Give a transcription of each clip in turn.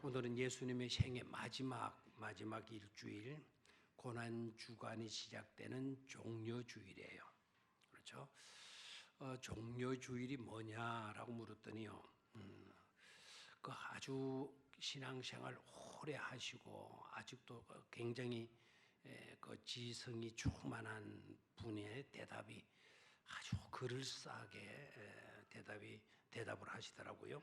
오늘은 예수님의 생애 마지막 일주일 고난 주간이 시작되는 종려주일이에요. 그렇죠? 종려주일이 뭐냐라고 물었더니요. 그 아주 신앙생활 오래 하시고 아직도 굉장히 그 지성이 충만한 분의 대답이 아주 그럴싸하게 대답을 하시더라고요.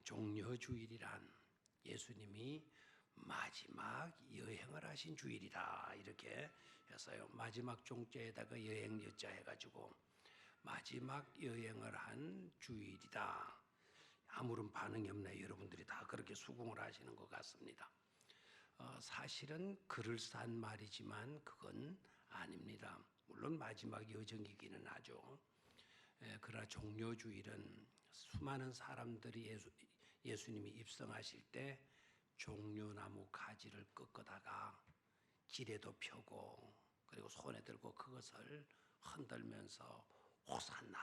종려주일이란 예수님이 마지막 여행을 하신 주일이다 이렇게 했어요. 마지막 종자에다가 여행 여자 해가지고 마지막 여행을 한 주일이다. 아무런 반응이 없네요. 여러분들이 다 그렇게 수긍을 하시는 것 같습니다. 사실은 그럴싸한 말이지만 그건 아닙니다. 물론 마지막 여정이기는 하죠. 그러나 종려주일은 수많은 사람들이 예수님이 입성하실 때 종려나무 가지를 꺾어다가 길에도 펴고 그리고 손에 들고 그것을 흔들면서 호산나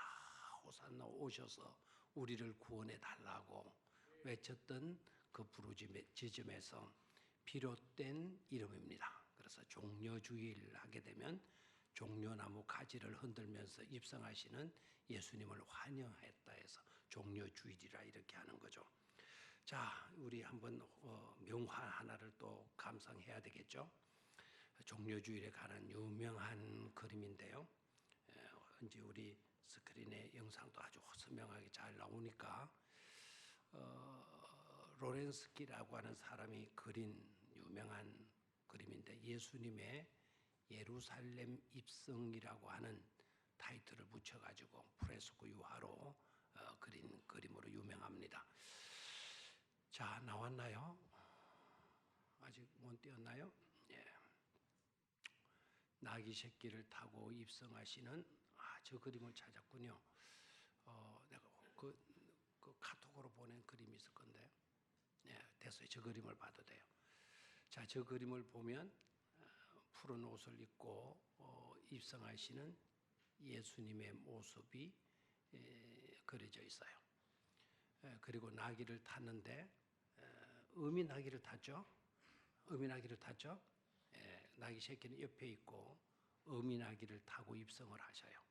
호산나 오셔서 우리를 구원해 달라고 외쳤던 그 부르짖음에서 비롯된 이름입니다. 그래서 종려주일 하게 되면 종려나무 가지를 흔들면서 입성하시는 예수님을 환영했다 해서 종려주일이라 이렇게 하는 거죠. 자, 우리 한번 명화 하나를 또 감상해야 되겠죠. 종려주일에 관한 유명한 그림인데요. 이제 우리 스크린에 영상도 아주 선명하게 잘 나오니까 로렌스키라고 하는 사람이 그린 유명한 그림인데 예수님의 예루살렘 입성이라고 하는 타이틀을 붙여가지고 프레스코 유화로 그린 그림으로 유명합니다. 자, 나왔나요? 아직 못 띄었나요? 예. 나귀 새끼를 타고 입성하시는 저 그림을 찾았군요. 내가 그 카톡으로 보낸 그림이 있을 건데, 예, 됐어요. 저 그림을 봐도 돼요. 자, 저 그림을 보면 푸른 옷을 입고 입성하시는 예수님의 모습이 그려져 있어요. 그리고 나귀를 탔는데 어미 나귀를 탔죠. 어미 나귀를 탔죠. 나귀 새끼는 옆에 있고 어미 나귀를 타고 입성을 하셔요.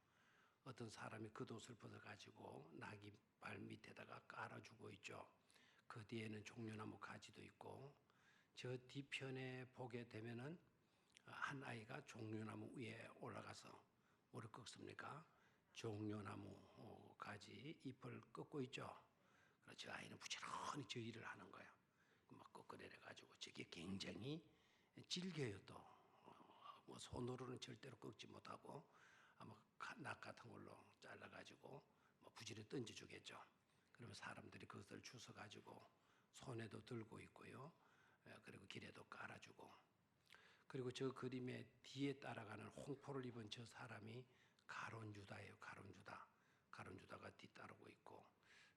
어떤 사람이 겉옷을 벗어가지고 나귀 발 밑에다가 깔아주고 있죠. 그 뒤에는 종려나무 가지도 있고 저 뒤편에 보게 되면은 한 아이가 종려나무 위에 올라가서 뭐를 꺾습니까? 종려나무 가지 잎을 꺾고 있죠. 그래서 아이는 부지런히 저 일을 하는 거예요. 막 꺾어내려가지고 저게 굉장히 질겨요 또. 뭐 손으로는 절대로 꺾지 못하고 아마 낙 같은 걸로 잘라가지고 뭐 부지런히 던져주겠죠. 그러면 사람들이 그것을 주워가지고 손에도 들고 있고요. 그리고 길에도 깔아주고. 그리고 저 그림의 뒤에 따라가는 홍포를 입은 저 사람이 가룟 유다예요. 가룟 유다. 가룟 유다가 뒤따르고 있고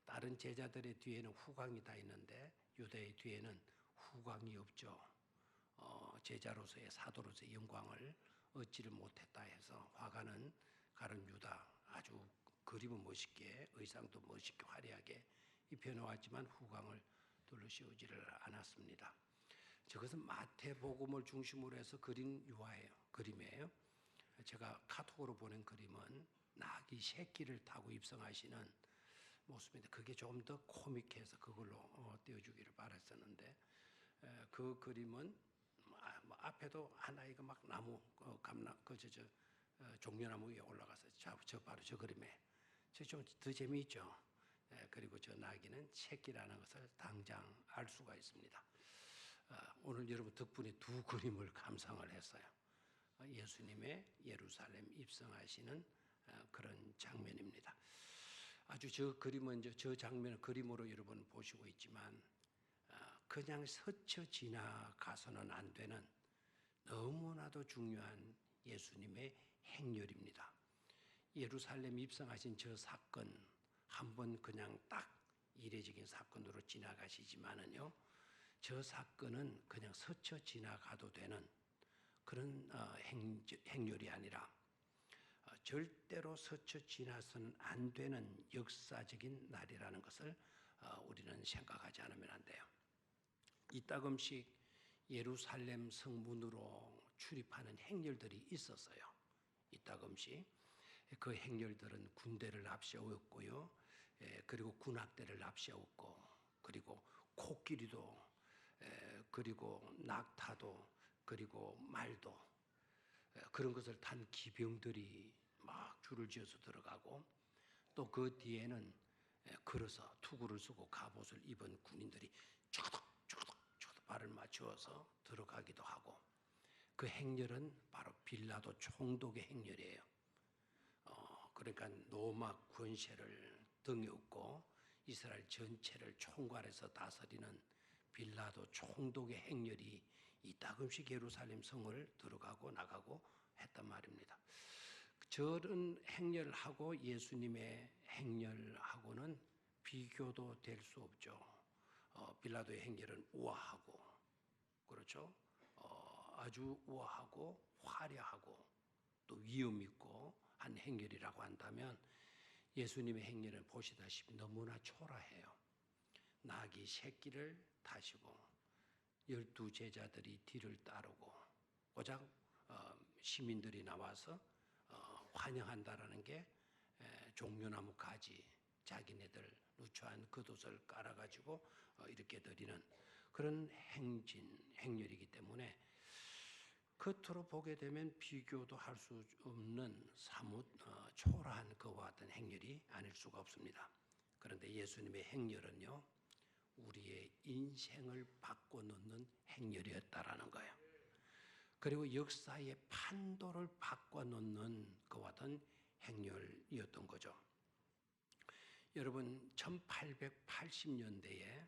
다른 제자들의 뒤에는 후광이 다 있는데 유다의 뒤에는 후광이 없죠. 제자로서의 사도로서의 영광을 얻지를 못했다 해서 화가는 가룟 유다 아주 그림은 멋있게 의상도 멋있게 화려하게 입혀놓았지만 후광을 둘러씌우지를 않았습니다. 저것은 마태복음을 중심으로 해서 그린 그림이에요. 제가 카톡으로 보낸 그림은 나귀 새끼를 타고 입성하시는 모습인데 그게 조금 더 코믹해서 그걸로 띄워주기를 바랐었는데 그 그림은 앞에도 한 아이가 막 나무 종려나무 위에 올라가서 저 바로 저 그림에 저 좀 더 재미있죠. 그리고 저 나귀는 새끼라는 것을 당장 알 수가 있습니다. 오늘 여러분 덕분에 두 그림을 감상을 했어요. 예수님의 예루살렘 입성하시는 그런 장면입니다. 아주 저 그림은 저 장면을 그림으로 여러분 보시고 있지만 그냥 스쳐 지나가서는 안 되는 너무나도 중요한 예수님의 행렬입니다. 예루살렘 입성하신 저 사건 한번 그냥 딱 이례적인 사건으로 지나가시지만은요, 저 사건은 그냥 스쳐 지나가도 되는 그런 행렬이 아니라 절대로 스쳐 지나서는 안 되는 역사적인 날이라는 것을 우리는 생각하지 않으면 안 돼요. 이따금씩 예루살렘 성문으로 출입하는 행렬들이 있었어요. 이따금씩 그 행렬들은 군대를 앞세웠고요, 그리고 군악대를 앞세웠고, 그리고 코끼리도, 그리고 낙타도, 그리고 말도, 그런 것을 탄 기병들이 막 줄을 지어서 들어가고, 또 그 뒤에는 걸어서 투구를 쓰고 갑옷을 입은 군인들이 쪼덕쪼덕 발을 맞추어서 들어가기도 하고, 그 행렬은 바로 빌라도 총독의 행렬이에요. 그러니까 로마 권세를 등에 업고 이스라엘 전체를 총괄해서 다스리는 빌라도 총독의 행렬이 이따금씩 예루살렘 성을 들어가고 나가고 했단 말입니다. 저런 행렬하고 예수님의 행렬하고는 비교도 될 수 없죠. 빌라도의 행렬은 우아하고, 그렇죠? 아주 우아하고 화려하고 또 위험 있고 한 행렬이라고 한다면, 예수님의 행렬은 보시다시피 너무나 초라해요. 나귀 새끼를 타시고 12 제자들이 뒤를 따르고, 고작 시민들이 나와서 환영한다라는 게 종려나무 가지, 자기네들 누추한 겉옷을 깔아가지고 이렇게 드리는 그런 행렬이기 때문에 겉으로 보게 되면 비교도 할 수 없는 사뭇 초라한 그와 같은 행렬이 아닐 수가 없습니다. 그런데 예수님의 행렬은요, 우리의 인생을 바꿔놓는 행렬이었다라는 거예요. 그리고 역사의 판도를 바꿔놓는 그와 같은 행렬이었던 거죠. 여러분, 1880년대에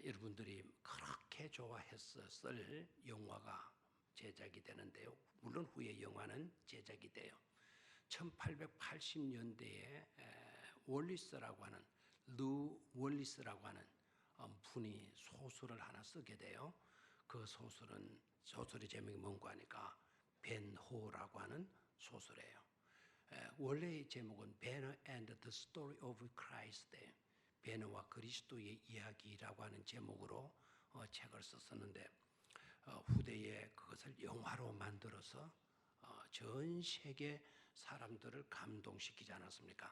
여러분들이 그렇게 좋아했었을 영화가 제작이 되는데요. 물론 후에 영화는 제작이 돼요. 1880년대에 월리스라고 하는, 루 월리스라고 하는 분이 소설을 하나 쓰게 돼요. 그 소설의 제목이 뭔가 하니까 벤호라고 하는 소설이에요. 원래의 제목은 Banner and the Story of Christ, 베너와 그리스도의 이야기라고 하는 제목으로 책을 썼었는데, 후대에 그것을 영화로 만들어서 전 세계 사람들을 감동시키지 않았습니까?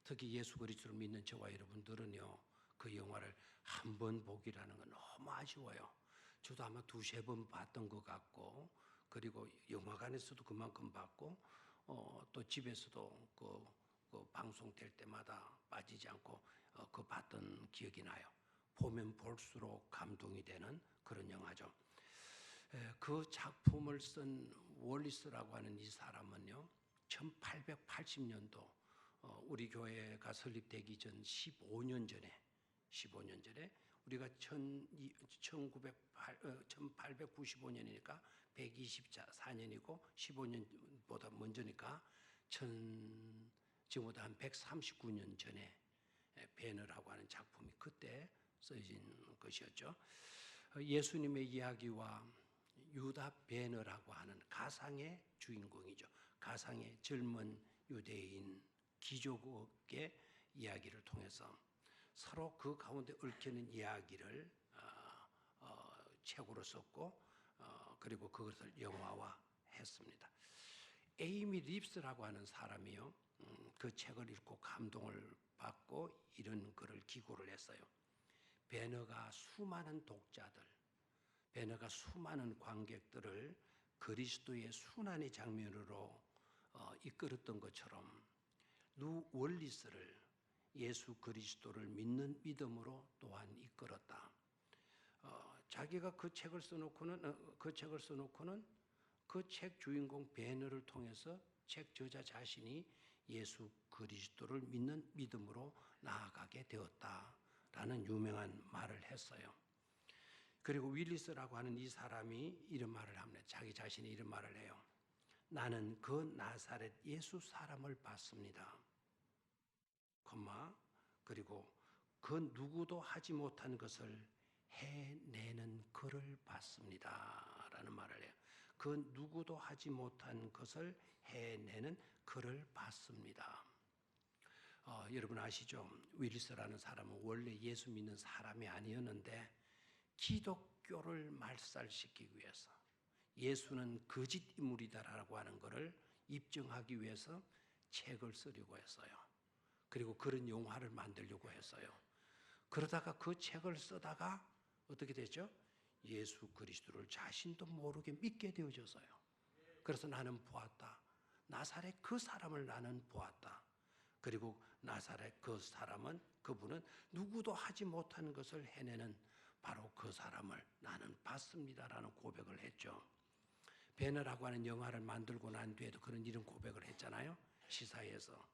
특히 예수 그리스도를 믿는 저와 여러분들은요, 그 영화를 한 번 보기라는 건 너무 아쉬워요. 저도 아마 2-3번 봤던 것 같고, 그리고 영화관에서도 그만큼 봤고, 또 집에서도 그 방송될 때마다 빠지지 않고 그 봤던 기억이 나요. 보면 볼수록 감동이 되는 그런 영화죠. 그 작품을 쓴 월리스라고 하는 이 사람은요, 1880년도 우리 교회가 설립되기 전 15년 전에 우리가 1895년이니까 124년이고 15년보다 먼저니까 지금보다 한 139년 전에 베너라고 하는 작품이 그때 써진 것이었죠. 예수님의 이야기와 유다 베너라고 하는 가상의 주인공이죠. 가상의 젊은 유대인 기족의 이야기를 통해서 서로 그 가운데 얽히는 이야기를 책으로 썼고, 그리고 그것을 영화화했습니다. 에이미 립스라고 하는 사람이요, 그 책을 읽고 감동을 받고 이런 글을 기고를 했어요. 베너가 수많은 독자들, 베너가 수많은 관객들을 그리스도의 순환의 장면으로 이끌었던 것처럼 루 월리스를 예수 그리스도를 믿는 믿음으로 또한 이끌었다. 자기가 그 책을 써놓고는 그 책 주인공 베너를 통해서 책 저자 자신이 예수 그리스도를 믿는 믿음으로 나아가게 되었다라는 유명한 말을 했어요. 그리고 윌리스라고 하는 이 사람이 이런 말을 합니다. 자기 자신이 이런 말을 해요. 나는 그 나사렛 예수 사람을 봤습니다. 그리고 그 누구도 하지 못한 것을 해내는 그를 봤습니다 라는 말을 해요. 그 누구도 하지 못한 것을 해내는 그를 봤습니다. 여러분 아시죠? 윌리스라는 사람은 원래 예수 믿는 사람이 아니었는데 기독교를 말살시키기 위해서 예수는 거짓 인물이다라고 하는 것을 입증하기 위해서 책을 쓰려고 했어요. 그리고 그런 영화를 만들려고 했어요. 그러다가 그 책을 쓰다가 어떻게 됐죠? 예수 그리스도를 자신도 모르게 믿게 되어졌어요. 그래서 나는 보았다. 나사렛 그 사람을 나는 보았다. 그리고 나사렛 그 사람은, 그분은 누구도 하지 못한 것을 해내는 바로 그 사람을 나는 봤습니다라는 고백을 했죠. 배너라고 하는 영화를 만들고 난 뒤에도 그런 이런 고백을 했잖아요. 시사회에서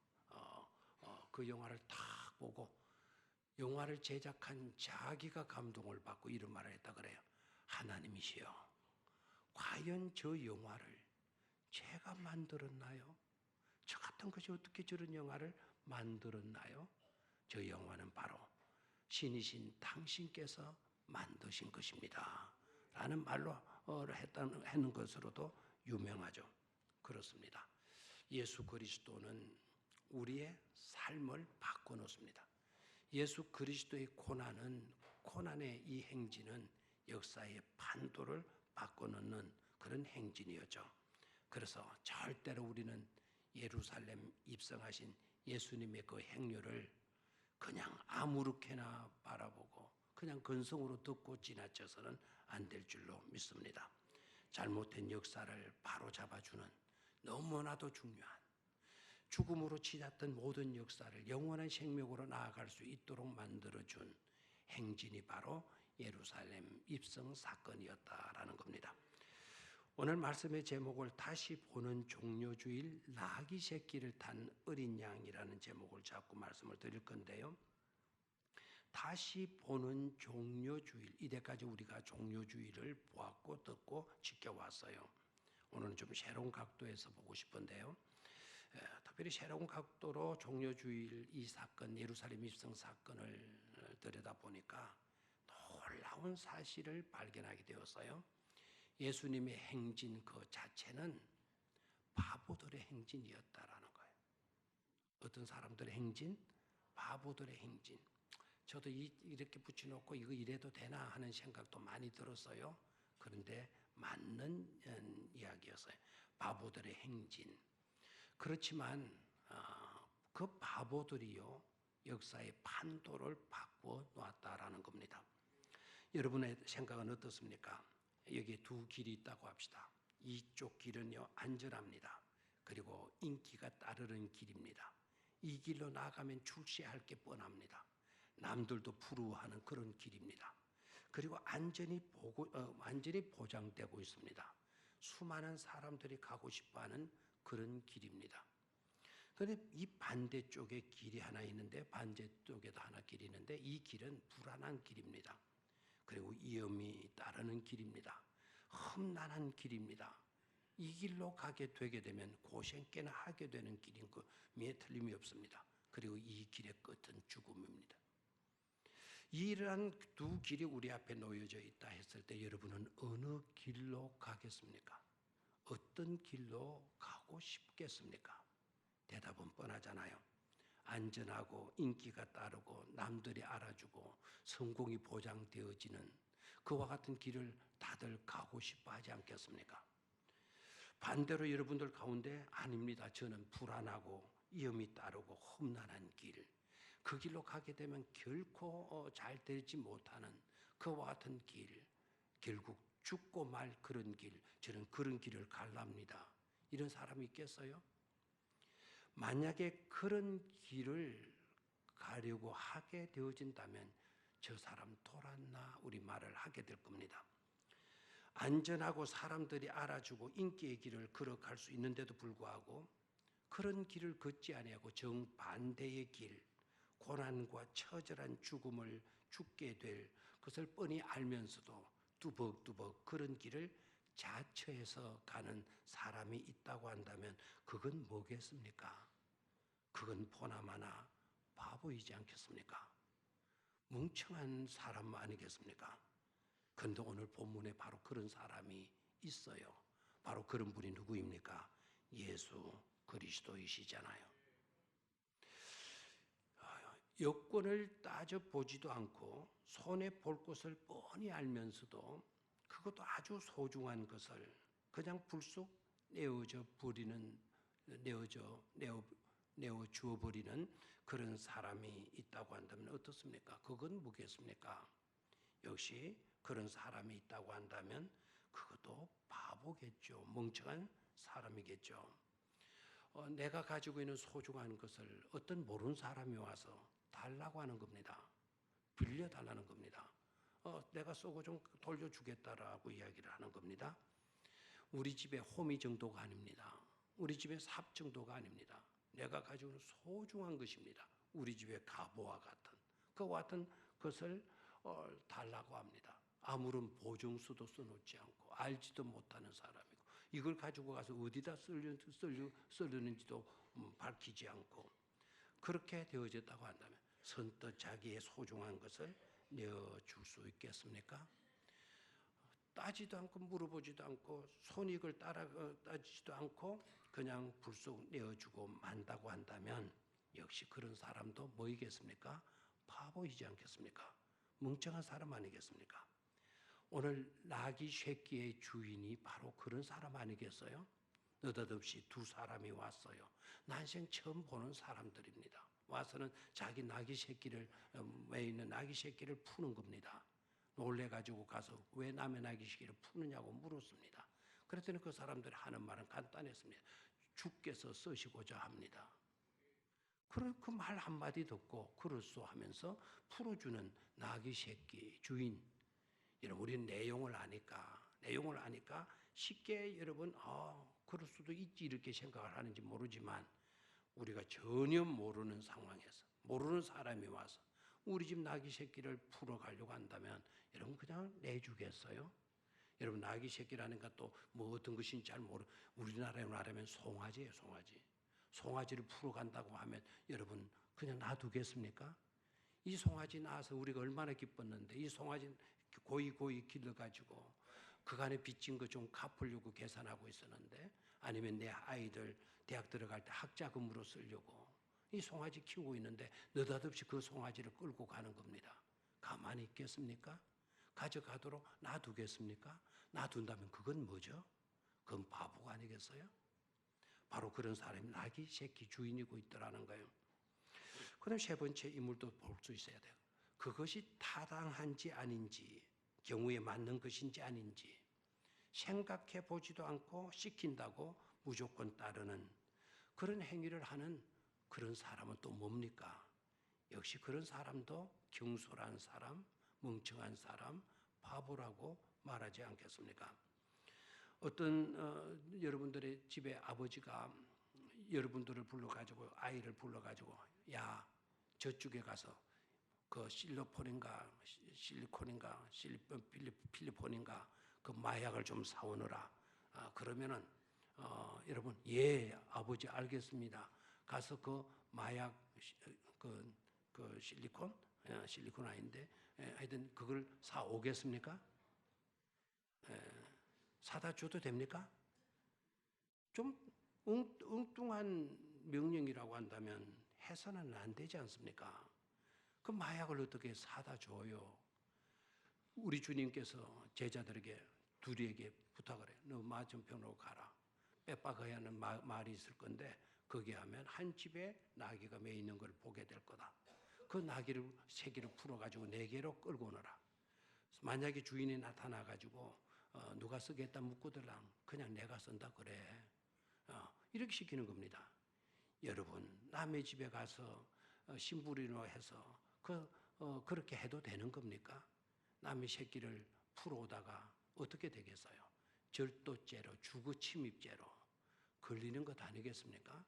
그 영화를 딱 보고 영화를 제작한 자기가 감동을 받고 이런 말을 했다 그래요. 하나님이시여, 과연 저 영화를 제가 만들었나요? 저 같은 것이 어떻게 저런 영화를 만들었나요? 저 영화는 바로 신이신 당신께서 만드신 것입니다 라는 말로 했는 것으로도 유명하죠. 그렇습니다. 예수 그리스도는 우리의 삶을 바꿔놓습니다. 예수 그리스도의 고난의 이 행진은 역사의 판도를 바꿔놓는 그런 행진이었죠. 그래서 절대로 우리는 예루살렘 입성하신 예수님의 그 행렬을 그냥 아무렇게나 바라보고 그냥 근성으로 듣고 지나쳐서는 안 될 줄로 믿습니다. 잘못된 역사를 바로잡아주는 너무나도 중요한, 죽음으로 치닫던 모든 역사를 영원한 생명으로 나아갈 수 있도록 만들어준 행진이 바로 예루살렘 입성 사건이었다라는 겁니다. 오늘 말씀의 제목을 다시 보는 종려주일 나귀 새끼를 탄 어린 양이라는 제목을 잡고 말씀을 드릴 건데요. 다시 보는 종려주일, 이때까지 우리가 종려주일을 보았고 듣고 지켜왔어요. 오늘은 좀 새로운 각도에서 보고 싶은데요. 특별히 새로운 각도로 종려주일 이 사건, 예루살렘 입성 사건을 들여다보니까 놀라운 사실을 발견하게 되었어요. 예수님의 행진 그 자체는 바보들의 행진이었다라는 거예요. 어떤 사람들의 행진? 바보들의 행진. 저도 이렇게 붙여놓고 이거 이래도 되나 하는 생각도 많이 들었어요. 그런데 맞는 이야기였어요. 바보들의 행진. 그렇지만 그 바보들이요 역사의 판도를 바꿔 놓았다라는 겁니다. 여러분의 생각은 어떻습니까? 여기에 두 길이 있다고 합시다. 이쪽 길은요 안전합니다. 그리고 인기가 따르는 길입니다. 이 길로 나가면 출세할 게 뻔합니다. 남들도 부러워하는 그런 길입니다. 그리고 완전히 보장되고 있습니다. 수많은 사람들이 가고 싶어하는 그런 길입니다. 그런데 이 반대쪽에 길이 하나 있는데, 반대쪽에도 하나 길이 있는데 이 길은 불안한 길입니다. 그리고 위험이 따르는 길입니다. 험난한 길입니다. 이 길로 가게 되게 되면 고생 꽤나 하게 되는 길인 것에 틀림이 없습니다. 그리고 이 길의 끝은 죽음입니다. 이러한 두 길이 우리 앞에 놓여져 있다 했을 때 여러분은 어느 길로 가겠습니까? 어떤 길로 가고 싶겠습니까? 대답은 뻔하잖아요. 안전하고 인기가 따르고 남들이 알아주고 성공이 보장되어지는 그와 같은 길을 다들 가고 싶어 하지 않겠습니까? 반대로 여러분들 가운데 아닙니다. 저는 불안하고 위험이 따르고 험난한 길, 그 길로 가게 되면 결코 잘 되지 못하는 그와 같은 길, 결국 죽고 말 그런 길, 저는 그런 길을 갈랍니다. 이런 사람이 있겠어요? 만약에 그런 길을 가려고 하게 되어진다면 저 사람 돌았나 우리 말을 하게 될 겁니다. 안전하고 사람들이 알아주고 인기의 길을 걸어갈 수 있는데도 불구하고 그런 길을 걷지 아니하고 정반대의 길, 고난과 처절한 죽음을 죽게 될 것을 뻔히 알면서도 뚜벅뚜벅 그런 길을 자처해서 가는 사람이 있다고 한다면 그건 뭐겠습니까? 그건 보나마나 바보이지 않겠습니까? 멍청한 사람 아니겠습니까? 그런데 오늘 본문에 바로 그런 사람이 있어요. 바로 그런 분이 누구입니까? 예수 그리스도이시잖아요. 여건을 따져보지도 않고 손에 볼 것을 뻔히 알면서도 그것도 아주 소중한 것을 그냥 불쑥 내어줘 버리는, 내어 주어 버리는 그런 사람이 있다고 한다면 어떻습니까? 그건 뭐겠습니까? 역시 그런 사람이 있다고 한다면 그것도 바보겠죠. 멍청한 사람이겠죠. 내가 가지고 있는 소중한 것을 어떤 모르는 사람이 와서 달라고 하는 겁니다. 빌려달라는 겁니다. 내가 쓰고 좀 돌려주겠다라고 이야기를 하는 겁니다. 우리 집의 호미 정도가 아닙니다. 우리 집의 삽 정도가 아닙니다. 내가 가지고 있는 소중한 것입니다. 우리 집의 가보와 같은 그와 같은 것을 달라고 합니다. 아무런 보증서도 써놓지 않고 알지도 못하는 사람이고 이걸 가지고 가서 어디다 쓰려는지도 밝히지 않고 그렇게 되어졌다고 한다면 선뜻 자기의 소중한 것을 내어줄 수 있겠습니까? 따지도 않고 물어보지도 않고 손익을 따지지도 않고 그냥 불쑥 내어주고 만다고 한다면 역시 그런 사람도 뭐이겠습니까? 바보이지 않겠습니까? 멍청한 사람 아니겠습니까? 오늘 나귀 새끼의 주인이 바로 그런 사람 아니겠어요? 느닷없이 두 사람이 왔어요. 난생 처음 보는 사람들입니다. 와서는 자기 나귀 새끼를 매 있는 나귀 새끼를 푸는 겁니다. 놀래가지고 가서 왜 남의 나귀 새끼를 푸느냐고 물었습니다. 그랬더니 그 사람들이 하는 말은 간단했습니다. 주께서 쓰시고자 합니다. 그 말 한마디 듣고 그럴소 하면서 풀어주는 나귀 새끼 주인. 여러분 우리는 내용을 아니까 쉽게 여러분 그럴 수도 있지 이렇게 생각을 하는지 모르지만 우리가 전혀 모르는 상황에서 모르는 사람이 와서 우리 집 나귀 새끼를 풀어가려고 한다면 여러분 그냥 내주겠어요? 여러분 나귀 새끼라는 것도 뭐 어떤 것인지 잘 우리나라에 말하면 송아지예요. 송아지를 풀어간다고 하면 여러분 그냥 놔두겠습니까? 이 송아지 낳아서 우리가 얼마나 기뻤는데 이 송아지 고이 길러가지고 그간에 빚진 거 좀 갚으려고 계산하고 있었는데 아니면 내 아이들 대학 들어갈 때 학자금으로 쓰려고 이 송아지 키우고 있는데 느닷없이 그 송아지를 끌고 가는 겁니다. 가만히 있겠습니까? 가져가도록 놔두겠습니까? 놔둔다면 그건 뭐죠? 그건 바보가 아니겠어요? 바로 그런 사람이 나귀 새끼 주인이고 있더라는 거예요. 그다음 세 번째 인물도 볼 수 있어야 돼요. 그것이 타당한지 아닌지, 경우에 맞는 것인지 아닌지 생각해 보지도 않고 시킨다고 무조건 따르는 그런 행위를 하는 그런 사람은 또 뭡니까? 역시 그런 사람도 경솔한 사람, 멍청한 사람, 바보라고 말하지 않겠습니까? 어떤 여러분들의 집에 아버지가 여러분들을 불러가지고 아이를 불러가지고 야 저쪽에 가서 그 실리콘인가 필리폰인가 그 마약을 좀 사오너라. 그러면은 여러분 예 아버지 알겠습니다. 가서 그 마약 그 실리콘 아닌데 하여튼 그걸 사 오겠습니까? 사다 줘도 됩니까? 좀 엉뚱한 명령이라고 한다면 해서는 안 되지 않습니까? 그 마약을 어떻게 사다 줘요? 우리 주님께서 제자들에게 둘이에게 부탁을 해요. 너 맞은편으로 가라. 빼박아야 하는 말이 있을 건데 거기 하면 한 집에 나귀가 매 있는 걸 보게 될 거다. 그 나귀를 세 개를 풀어가지고 네 개로 끌고 오너라. 만약에 주인이 나타나가지고 누가 쓰겠다 묻고들랑 그냥 내가 쓴다 그래. 이렇게 시키는 겁니다. 여러분 남의 집에 가서 심부름으로 해서 그렇게 해도 되는 겁니까? 남의 새끼를 풀어오다가 어떻게 되겠어요? 절도죄로 주거침입죄로 걸리는 것 아니겠습니까?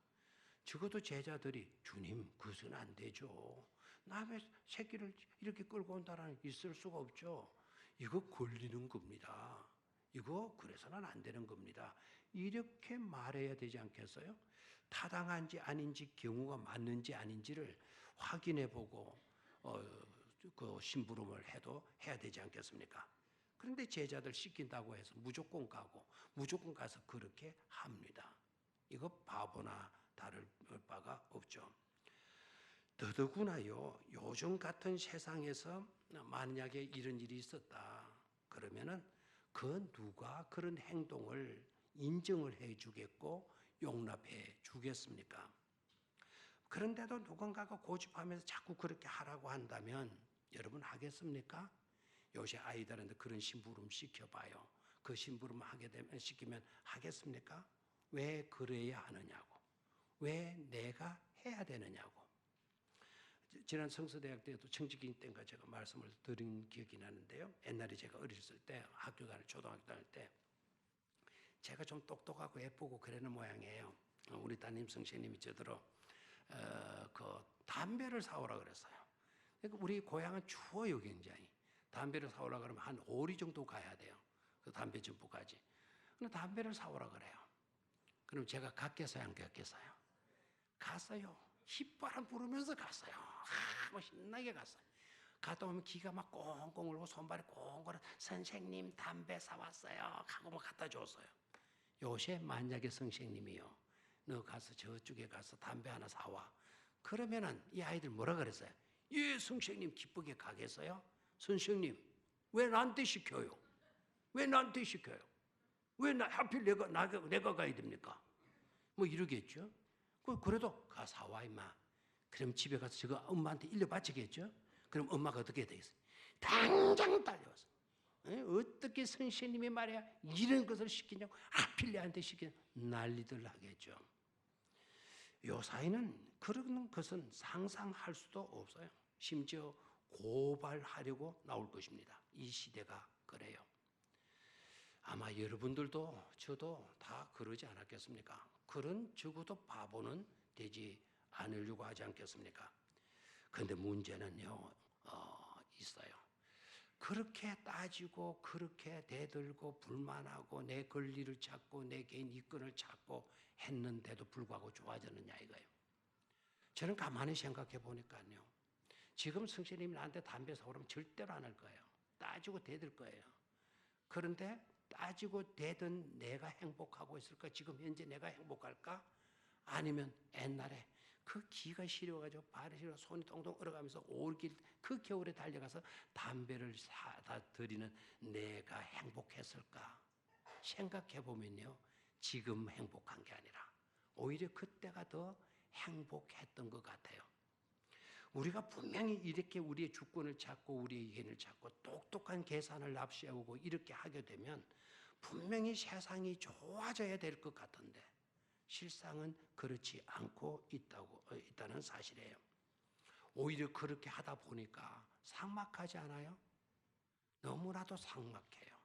적어도 제자들이 주님 그것은 안 되죠. 남의 새끼를 이렇게 끌고 온다라는 있을 수가 없죠. 이거 걸리는 겁니다. 이거 그래서는 안 되는 겁니다. 이렇게 말해야 되지 않겠어요? 타당한지 아닌지 경우가 맞는지 아닌지를 확인해 보고 그 심부름을 해야 되지 않겠습니까? 그런데 제자들 시킨다고 해서 무조건 가고 무조건 가서 그렇게 합니다. 이거 바보나 다를 바가 없죠. 더더구나요. 요즘 같은 세상에서 만약에 이런 일이 있었다. 그러면은 그 누가 그런 행동을 인정을 해 주겠고 용납해 주겠습니까? 그런데도 누군가가 고집하면서 자꾸 그렇게 하라고 한다면 여러분 하겠습니까? 요새 아이들한테 그런 심부름 시켜봐요. 그 심부름 하게 되면 시키면 하겠습니까? 왜 그래야 하느냐고. 왜 내가 해야 되느냐고. 지난 성서대학 때도 청지기 때인가 제가 말씀을 드린 기억이 나는데요. 옛날에 제가 어렸을 때 학교 다닐 초등학교 다닐 때 제가 좀 똑똑하고 예쁘고 그러는 모양이에요. 우리 담임 선생님이 저더러 그 담배를 사오라 그랬어요. 그러니까 우리 고향은 추워요 굉장히. 담배를 사오라 그러면 한 5리 정도 가야 돼요. 그 담배 점포까지. 근데 담배를 사오라 그래요. 그럼 제가 갔겠어요 안 갔겠어요? 갔어요. 휘바람 부르면서 갔어요. 뭐 신나게 갔어요. 갔다 오면 기가 막 꽁꽁 울고 손발이 꽁꽁 선생님 담배 사왔어요 하고 뭐 갖다 줬어요. 요새 만약에 선생님이요, 너 가서 저쪽에 가서 담배 하나 사와. 그러면은 이 아이들 뭐라 그랬어요? 예, 선생님 기쁘게 가겠어요? 선생님 왜 나한테 시켜요? 왜 나한테 시켜요? 왜 하필 내가 가야 됩니까? 뭐 이러겠죠. 그래도 가 사와 임마. 그럼 집에 가서 저거 엄마한테 일러 바치겠죠. 그럼 엄마가 어떻게 되겠어요? 당장 달려와서 어떻게 선생님이 말이야 이런 것을 시키냐고 하필 내한테 시키냐 난리들 하겠죠. 요 사이는 그런 것은 상상할 수도 없어요. 심지어 고발하려고 나올 것입니다. 이 시대가 그래요. 아마 여러분들도 저도 다 그러지 않았겠습니까? 그런 적어도 바보는 되지 않으려고 하지 않겠습니까? 그런데 문제는요, 있어요. 그렇게 따지고 그렇게 대들고 불만하고 내 권리를 찾고 내 개인 이권을 찾고 했는데도 불구하고 좋아졌느냐 이거예요. 저는 가만히 생각해 보니까요. 지금 성신님이 나한테 담배 사오라면 절대로 안 할 거예요. 따지고 대들 거예요. 그런데 따지고 대든 내가 행복하고 있을까? 지금 현재 내가 행복할까? 아니면 옛날에 그 기가 시려가지고 발이 시려 손이 동동 얼어가면서 올길 그 겨울에 달려가서 담배를 사다 드리는 내가 행복했을까? 생각해 보면요, 지금 행복한 게 아니라 오히려 그때가 더 행복했던 것 같아요. 우리가 분명히 이렇게 우리의 주권을 찾고 우리의 의견을 찾고 똑똑한 계산을 납시하고 이렇게 하게 되면 분명히 세상이 좋아져야 될 것 같은데 실상은 그렇지 않고 있다는 사실이에요. 오히려 그렇게 하다 보니까 삭막하지 않아요? 너무나도 삭막해요.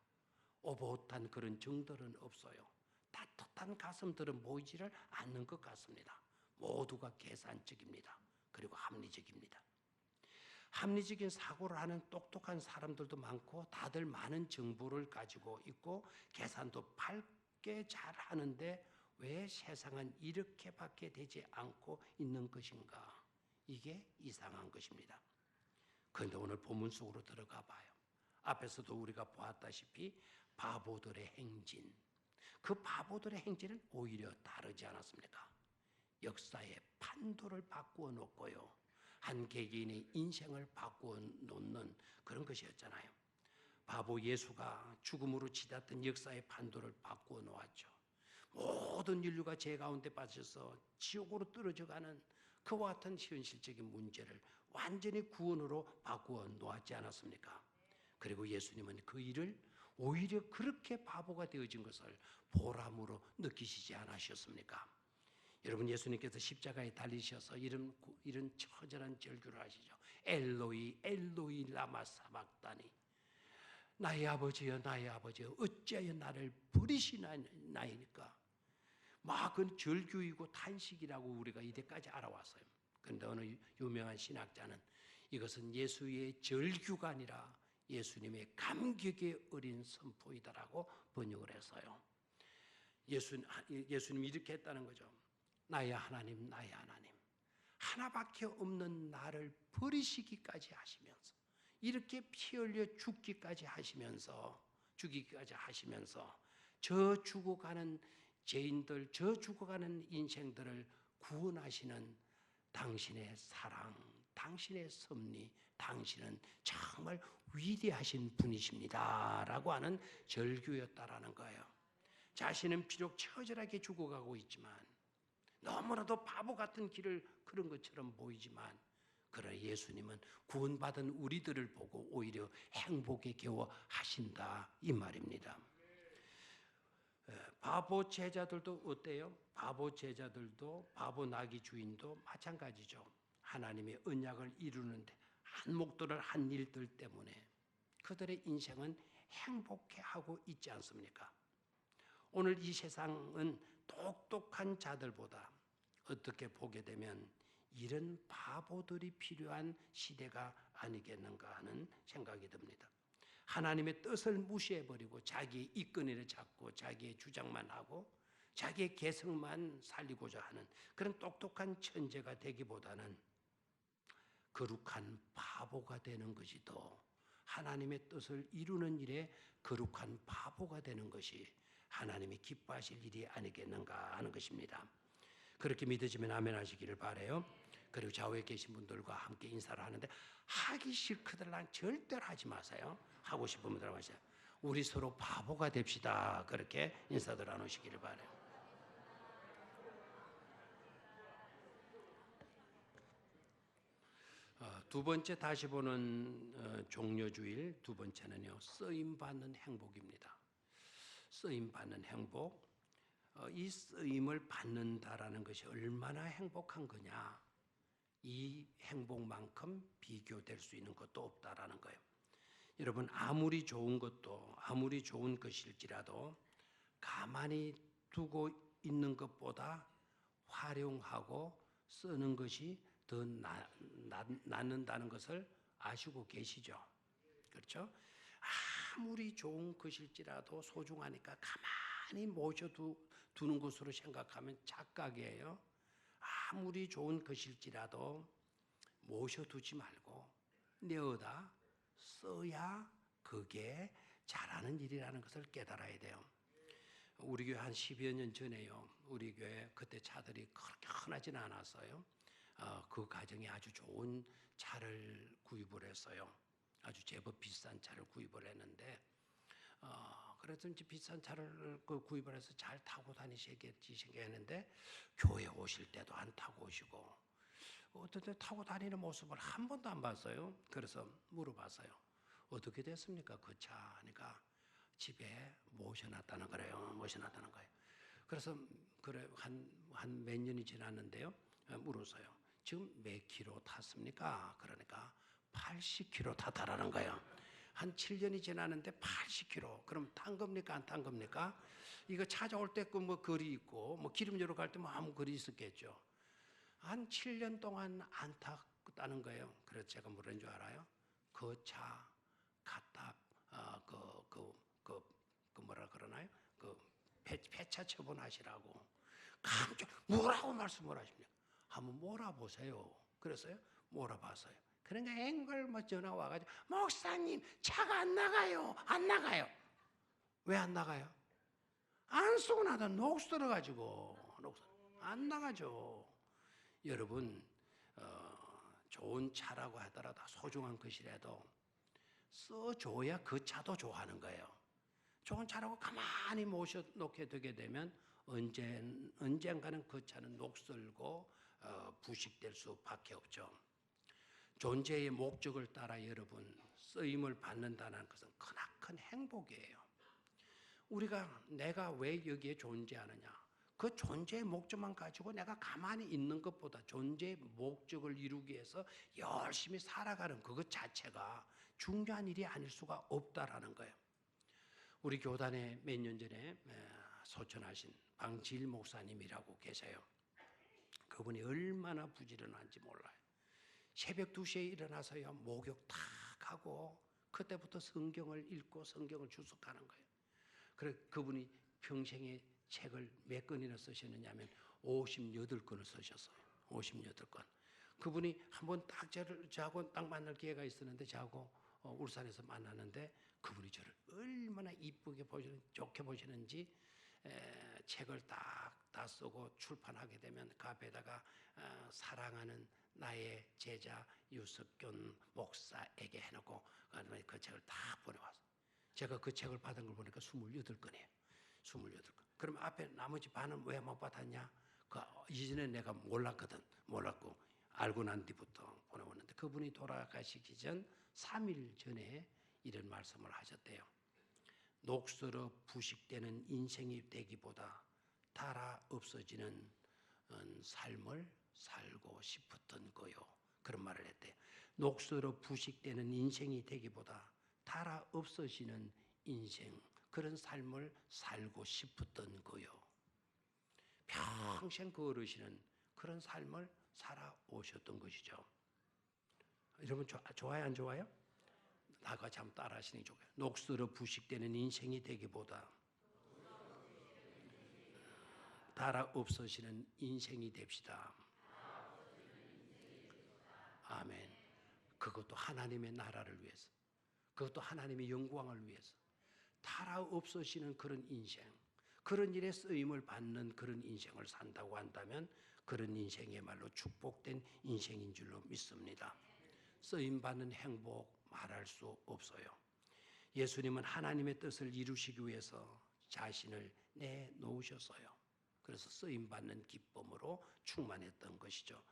오붓한 그런 정들은 없어요. 따뜻한 가슴들은 보이지를 않는 것 같습니다. 모두가 계산적입니다. 그리고 합리적입니다. 합리적인 사고를 하는 똑똑한 사람들도 많고 다들 많은 정보를 가지고 있고 계산도 밝게 잘 하는데 왜 세상은 이렇게밖에 되지 않고 있는 것인가? 이게 이상한 것입니다. 그런데 오늘 본문 속으로 들어가 봐요. 앞에서도 우리가 보았다시피 바보들의 행진, 그 바보들의 행진은 오히려 다르지 않았습니까? 역사의 판도를 바꾸어 놓고요, 한 개개인의 인생을 바꾸어 놓는 그런 것이었잖아요. 바보 예수가 죽음으로 치닫던 역사의 판도를 바꾸어 놓았죠. 모든 인류가 죄 가운데 빠져서 지옥으로 떨어져가는 그와 같은 현실적인 문제를 완전히 구원으로 바꾸어 놓았지 않았습니까? 그리고 예수님은 그 일을 오히려 그렇게 바보가 되어진 것을 보람으로 느끼시지 않으셨습니까? 여러분, 예수님께서 십자가에 달리셔서 이런 처절한 절규를 하시죠. 엘로이 엘로이 라마 사박다니, 나의 아버지여 나의 아버지여 어찌하여 나를 버리시나이까. 막 그건 절규이고 탄식이라고 우리가 이때까지 알아왔어요. 그런데 어느 유명한 신학자는 이것은 예수의 절규가 아니라 예수님의 감격에 어린 선포이다라고 번역을 했어요. 예수님이 이렇게 했다는 거죠. 나의 하나님 나의 하나님, 하나밖에 없는 나를 버리시기까지 하시면서, 이렇게 피 흘려 죽기까지 하시면서 저 죽어가는 죄인들, 저 죽어가는 인생들을 구원하시는 당신의 사랑, 당신의 섭리, 당신은 정말 위대하신 분이십니다 라고 하는 절규였다라는 거예요. 자신은 비록 처절하게 죽어가고 있지만, 너무나도 바보 같은 길을 걸은 것처럼 보이지만, 그러나 예수님은 구원받은 우리들을 보고 오히려 행복에 겨워하신다 이 말입니다. 바보 제자들도 어때요? 바보 제자들도, 바보 나귀 주인도 마찬가지죠. 하나님의 언약을 이루는데 한몫들을 한 일들 때문에 그들의 인생은 행복해하고 있지 않습니까? 오늘 이 세상은 똑똑한 자들보다 어떻게 보게 되면 이런 바보들이 필요한 시대가 아니겠는가 하는 생각이 듭니다. 하나님의 뜻을 무시해버리고 자기의 이권을 잡고 자기의 주장만 하고 자기의 개성만 살리고자 하는 그런 똑똑한 천재가 되기보다는 거룩한 바보가 되는 것이 더, 하나님의 뜻을 이루는 일에 거룩한 바보가 되는 것이 하나님이 기뻐하실 일이 아니겠는가 하는 것입니다. 그렇게 믿으시면 아멘 하시기를 바라요. 그리고 좌우에 계신 분들과 함께 인사를 하는데, 하기 싫거든 절대로 하지 마세요. 하고 싶은 분들 하세요. 우리 서로 바보가 됩시다. 그렇게 인사들 나누시기를 바라요. 두 번째 다시 보는 종려주일 두 번째는요, 쓰임받는 행복입니다. 쓰임받는 행복. 이 쓰임을 받는다라는 것이 얼마나 행복한 거냐, 이 행복만큼 비교될 수 있는 것도 없다라는 거예요. 여러분, 아무리 좋은 것도, 아무리 좋은 것일지라도 가만히 두고 있는 것보다 활용하고 쓰는 것이 더 낫는다는 것을 아시고 계시죠? 그렇죠? 아무리 좋은 것일지라도 소중하니까 가만히 모셔두는 것으로 생각하면 착각이에요. 아무리 좋은 것일지라도 모셔두지 말고 내어다 써야 그게 잘하는 일이라는 것을 깨달아야 돼요. 우리 교회 한 10여 년 전에요, 우리 교회 그때 차들이 그렇게 흔하진 않았어요. 그 가정이 아주 좋은 차를 구입을 했어요. 아주 제법 비싼 차를 구입을 했는데, 그래서 이제 비싼 차를 구입을 해서 잘 타고 다니시겠지 생각했는데, 교회 오실 때도 안 타고 오시고, 어떤 때 타고 다니는 모습을 한 번도 안 봤어요. 그래서 물어봤어요. 어떻게 됐습니까? 그 차. 하니까 집에 모셔놨다는 거래요. 모셔놨다는 거예요. 그래서 그래 한 몇 년이 지났는데요, 물었어요. 지금 몇 킬로 탔습니까? 그러니까 80km 탔다라는 거예요. 한 7년이 지났는데 80km. 그럼 탄 겁니까? 안 탄 겁니까? 이거 찾아올 때 그 뭐 거리 있고, 뭐 기름주러 갈 때 뭐 아무 거리 있었겠죠. 한 7년 동안 안 탔다는 거예요. 그래서 제가 뭐라는 줄 알아요? 그 차 갖다 뭐라 그러나요? 그 폐차 처분하시라고. 깜짝 뭐라고 말씀을 하십니까? 한번 몰아보세요. 그랬어요? 몰아봤어요. 그러니까 앵글 전화 와가지고, 목사님 차가 안 나가요. 안 나가요. 왜 안 나가요? 안 쓰고 나다 녹수 들어가지고 안 나가죠. 여러분, 좋은 차라고 하더라도 소중한 것이라도 써줘야 그 차도 좋아하는 거예요. 좋은 차라고 가만히 모셔놓게 되게 되면 언젠가는 그 차는 녹슬고 부식될 수밖에 없죠. 존재의 목적을 따라 여러분, 쓰임을 받는다는 것은 크나큰 행복이에요. 내가 왜 여기에 존재하느냐, 그 존재의 목적만 가지고 내가 가만히 있는 것보다 존재의 목적을 이루기 위해서 열심히 살아가는 그것 자체가 중요한 일이 아닐 수가 없다라는 거예요. 우리 교단에 몇 년 전에 소천하신 방지일 목사님이라고 계세요. 그분이 얼마나 부지런한지 몰라요. 새벽 2시에 일어나서요, 목욕 탁 하고 그때부터 성경을 읽고 성경을 주석하는 거예요. 그래, 그분이 평생에 책을 몇 권이나 쓰셨느냐면 58권을 쓰셨어요. 58권. 그분이 한번 저하고 딱 만날 기회가 있었는데, 저하고 울산에서 만났는데, 그분이 저를 얼마나 이쁘게 보시는, 좋게 보시는지 책을 다 쓰고 출판하게 되면 그 앞에다가 사랑하는 나의 제자 유석균 목사에게 해놓고 그 책을 다 보내왔어요. 제가 그 책을 받은 걸 보니까 28건이에요. 28건. 그럼 앞에 나머지 반은 왜 못 받았냐? 그 이전에 내가 몰랐고 알고 난 뒤부터 보내왔는데 그분이 돌아가시기 전 3일 전에 이런 말씀을 하셨대요. 녹슬어 부식되는 인생이 되기보다 달아 없어지는 삶을 살고 싶었던 거요. 그런 말을 했대요. 녹슬어 부식되는 인생이 되기보다 달아 없어지는 인생, 그런 삶을 살고 싶었던 거요. 평생 그 어르신은 그런 삶을 살아오셨던 것이죠. 여러분 좋아요 안 좋아요? 나같이 한번 따라 하시는 게 좋아요. 녹슬어 부식되는 인생이 되기보다 달아 없어지는 인생이 됩시다. 아멘. 그것도 하나님의 나라를 위해서, 그것도 하나님의 영광을 위해서 달아 없어지는 그런 인생, 그런 일에 쓰임을 받는 그런 인생을 산다고 한다면 그런 인생이야말로 축복된 인생인 줄로 믿습니다. 쓰임받는 행복 말할 수 없어요. 예수님은 하나님의 뜻을 이루시기 위해서 자신을 내놓으셨어요. 그래서 쓰임받는 기쁨으로 충만했던 것이죠.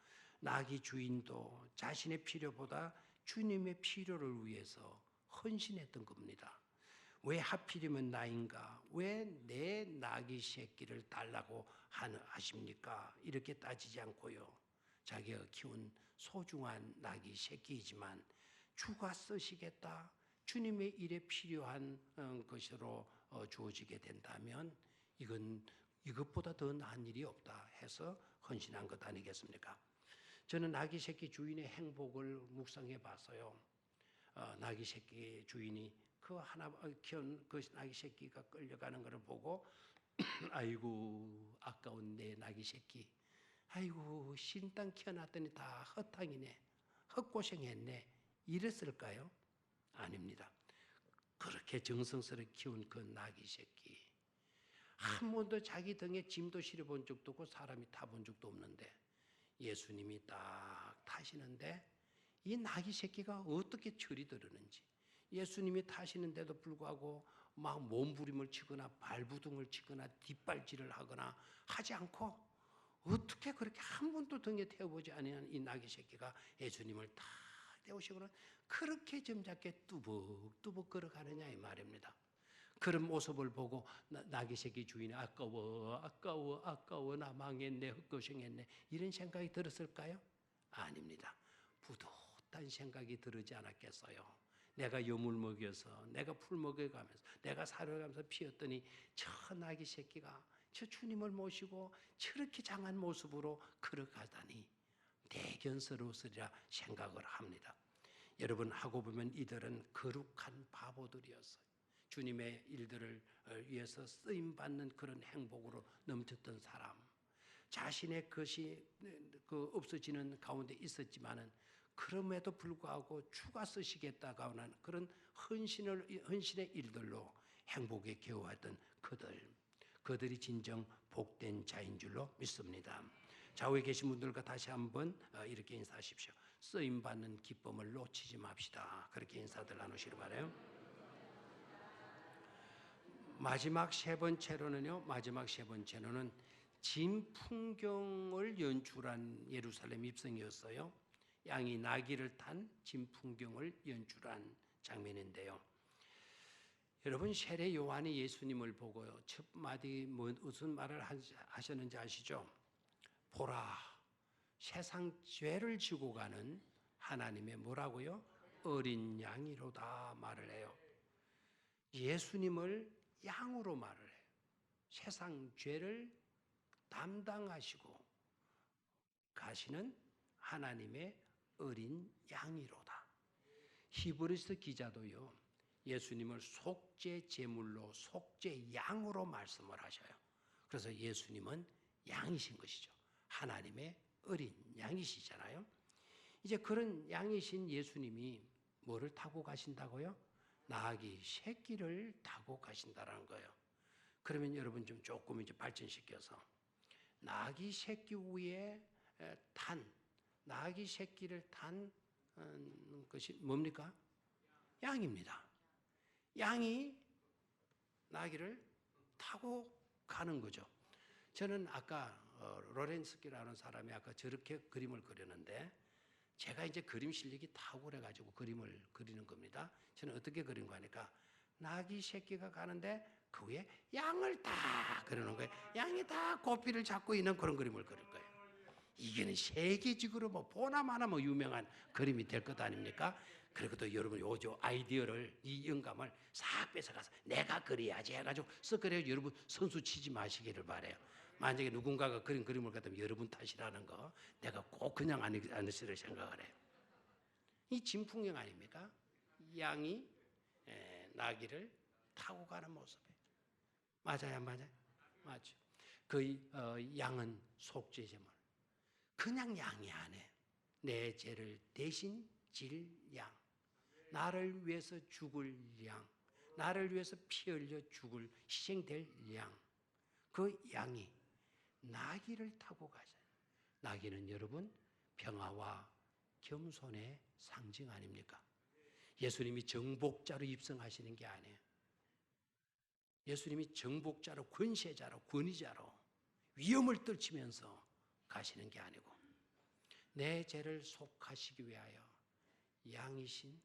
나귀 주인도 자신의 필요보다 주님의 필요를 위해서 헌신했던 겁니다. 왜 하필이면 나인가? 왜 내 나귀 새끼를 달라고 하십니까? 이렇게 따지지 않고요. 자기가 키운 소중한 나귀 새끼이지만 주가 쓰시겠다, 주님의 일에 필요한 것으로 주어지게 된다면 이건 이것보다 더 나은 일이 없다 해서 헌신한 것 아니겠습니까? 저는 나귀 새끼 주인의 행복을 묵상해 봤어요. 나귀 새끼 주인이 그 하나 키운 그 나귀 새끼가 끌려가는 것을 보고 아이고 아까운 내 나귀 새끼, 아이고 신당 키워놨더니 다 헛탕이네, 헛고생했네, 이랬을까요? 아닙니다. 그렇게 정성스럽게 키운 그 나귀 새끼, 한 번도 자기 등에 짐도 실어본 적도 없고 사람이 타본 적도 없는데 예수님이 딱 타시는데 이 나귀 새끼가 어떻게 철이 들었는지, 예수님이 타시는데도 불구하고 막 몸부림을 치거나 발부둥을 치거나 뒷발질을 하거나 하지 않고 어떻게 그렇게 한 번도 등에 태워보지 않은 이 나귀 새끼가 예수님을 다 태우시고는 그렇게 점잖게 뚜벅뚜벅 걸어가느냐 이 말입니다. 그런 모습을 보고 나귀 새끼 주인이 아까워 나 망했네, 헛고생했네, 이런 생각이 들었을까요? 아닙니다. 부듯한 생각이 들지 않았겠어요. 내가 요물 먹여서, 내가 풀 먹여가면서, 내가 사료하면서 피웠더니 저 나귀 새끼가 저 주님을 모시고 저렇게 장한 모습으로 걸어가다니 대견스러웠으리라 생각을 합니다. 여러분, 하고 보면 이들은 거룩한 바보들이었어요. 주님의 일들을 위해서 쓰임받는 그런 행복으로 넘쳤던 사람, 자신의 것이 없어지는 가운데 있었지만은 그럼에도 불구하고 주가 쓰시겠다고 하는 그런 헌신의 일들로 행복에 겨워했던 그들이 진정 복된 자인 줄로 믿습니다. 좌우에 계신 분들과 다시 한번 이렇게 인사하십시오. 쓰임받는 기쁨을 놓치지 맙시다. 그렇게 인사들 나누시길 바라요. 마지막 세 번째로는 진 풍경을 연출한 예루살렘 입성이었어요. 양이 나귀를 탄 진 풍경을 연출한 장면인데요. 여러분, 세례 요한이 예수님을 보고요, 첫 마디 무슨 말을 하셨는지 아시죠? 보라, 세상 죄를 지고 가는 하나님의 뭐라고요? 어린 양이로다 말을 해요. 예수님을 양으로 말을 해요. 세상 죄를 담당하시고 가시는 하나님의 어린 양이로다. 히브리서 기자도요, 예수님을 속죄 제물로, 속죄 양으로 말씀을 하셔요. 그래서 예수님은 양이신 것이죠. 하나님의 어린 양이시잖아요. 이제 그런 양이신 예수님이 뭐를 타고 가신다고요? 나귀 새끼를 타고 가신다는 거예요. 그러면 여러분 좀 조금 이제 발전시켜서 나귀 새끼 위에 나귀 새끼를 탄 것이 뭡니까? 양입니다. 양이 나귀를 타고 가는 거죠. 저는 아까 로렌스키라는 사람이 아까 저렇게 그림을 그렸는데 제가 이제 그림 실력이 탁월해가지고 그림을 그리는 겁니다. 저는 어떻게 그린 거 하니까 나귀 새끼가 가는데 그 위에 양을 다 그리는 거예요. 양이 다 고삐를 잡고 있는 그런 그림을 그릴 거예요. 이게는 세계적으로 뭐 보나마나 뭐 유명한 그림이 될 것 아닙니까? 그리고 또 여러분 요저 아이디어를 이 영감을 싹 뺏어가서 내가 그려야지 해가지고 쓱 그래요. 여러분 선수 치지 마시기를 바래요. 만약에 누군가가 그린 그림을 갖다면 여러분 탓이라는 거 내가 꼭 그냥 안 했으리라 생각을 해요. 이 진풍경 아닙니까? 양이 나귀를 타고 가는 모습이에요. 맞아요, 안 맞아요? 맞죠. 그 양은 속죄제물. 그냥 양이 아니에요. 내 죄를 대신 질 양. 나를 위해서 죽을 양. 나를 위해서 피 흘려 죽을 희생될 양. 그 양이 나귀를 타고 가잖아요. 나귀는 여러분 평화와 겸손의 상징 아닙니까? 예수님이 정복자로 입성하시는 게 아니에요. 예수님이 정복자로 권세자로 권위자로 위험을 떨치면서 가시는 게 아니고 내 죄를 속하시기 위하여 양이신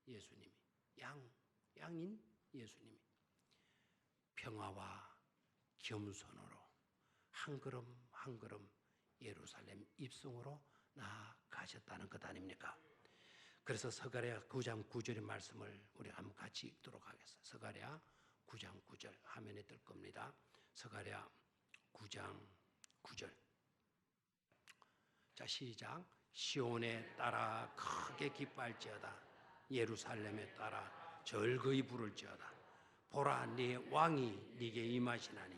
예수님이 양인 예수님이 평화와 겸손으로 한 걸음 한 걸음 예루살렘 입성으로 나아가셨다는 것 아닙니까? 그래서 스가랴 9장 9절의 말씀을 우리 한번 같이 읽도록 하겠습니다. 스가랴 9장 9절 화면에 뜰 겁니다. 스가랴 9장 9절. 자, 시작. 시온에 따라 크게 기뻐할지어다. 예루살렘에 따라 절거이 부를지어다. 보라, 네 왕이 네게 임하시나니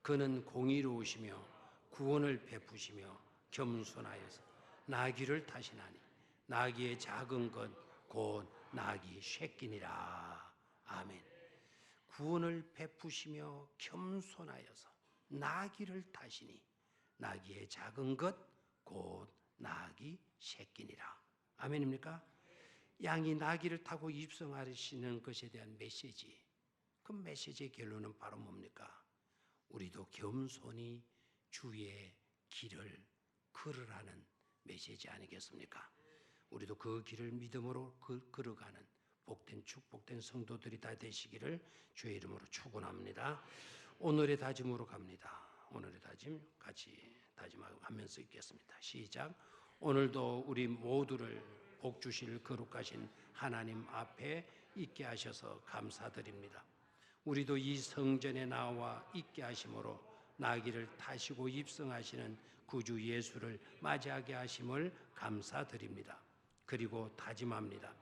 그는 공의로우시며 구원을 베푸시며 겸손하여서 나귀를 타시나니 나귀의 작은 것 곧 나귀 쉐끼니라. 아멘. 구원을 베푸시며 겸손하여서 나귀를 타시니 나귀의 작은 것 곧 나귀 새끼니라. 아멘입니까? 양이 나귀를 타고 입성하시는 것에 대한 메시지. 그 메시지의 결론은 바로 뭡니까? 우리도 겸손히 주의 길을 걸으라는 메시지 아니겠습니까? 우리도 그 길을 믿음으로 걸어가는 복된 축복된 성도들이 다 되시기를 주의 이름으로 축원합니다. 오늘의 다짐으로 갑니다. 오늘의 다짐 같이 다짐하면서 읽겠습니다. 시작. 오늘도 우리 모두를 복 주실 거룩하신 하나님 앞에 있게 하셔서 감사드립니다. 우리도 이 성전에 나와 있게 하심으로 나귀를 타시고 입성하시는 구주 예수를 맞이하게 하심을 감사드립니다. 그리고 다짐합니다.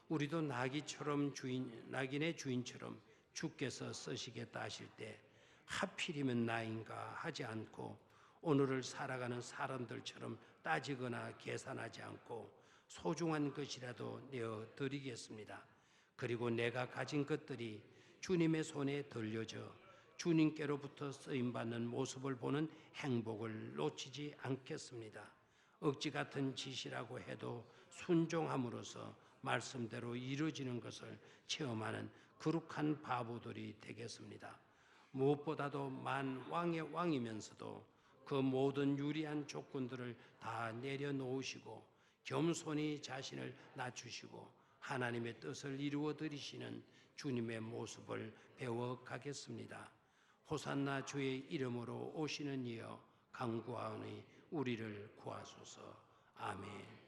우리도 나귀네 주인처럼 주께서 쓰시겠다 하실 때 하필이면 나인가 하지 않고 오늘을 살아가는 사람들처럼 따지거나 계산하지 않고 소중한 것이라도 내어 드리겠습니다. 그리고 내가 가진 것들이 주님의 손에 들려져 주님께로부터 쓰임받는 모습을 보는 행복을 놓치지 않겠습니다. 억지 같은 짓이라고 해도 순종함으로써 말씀대로 이루어지는 것을 체험하는 거룩한 바보들이 되겠습니다. 무엇보다도 만왕의 왕이면서도 그 모든 유리한 조건들을 다 내려놓으시고 겸손히 자신을 낮추시고 하나님의 뜻을 이루어 드리시는 주님의 모습을 배워가겠습니다. 호산나 주의 이름으로 오시는 이여 간구하오니 우리를 구하소서. 아멘.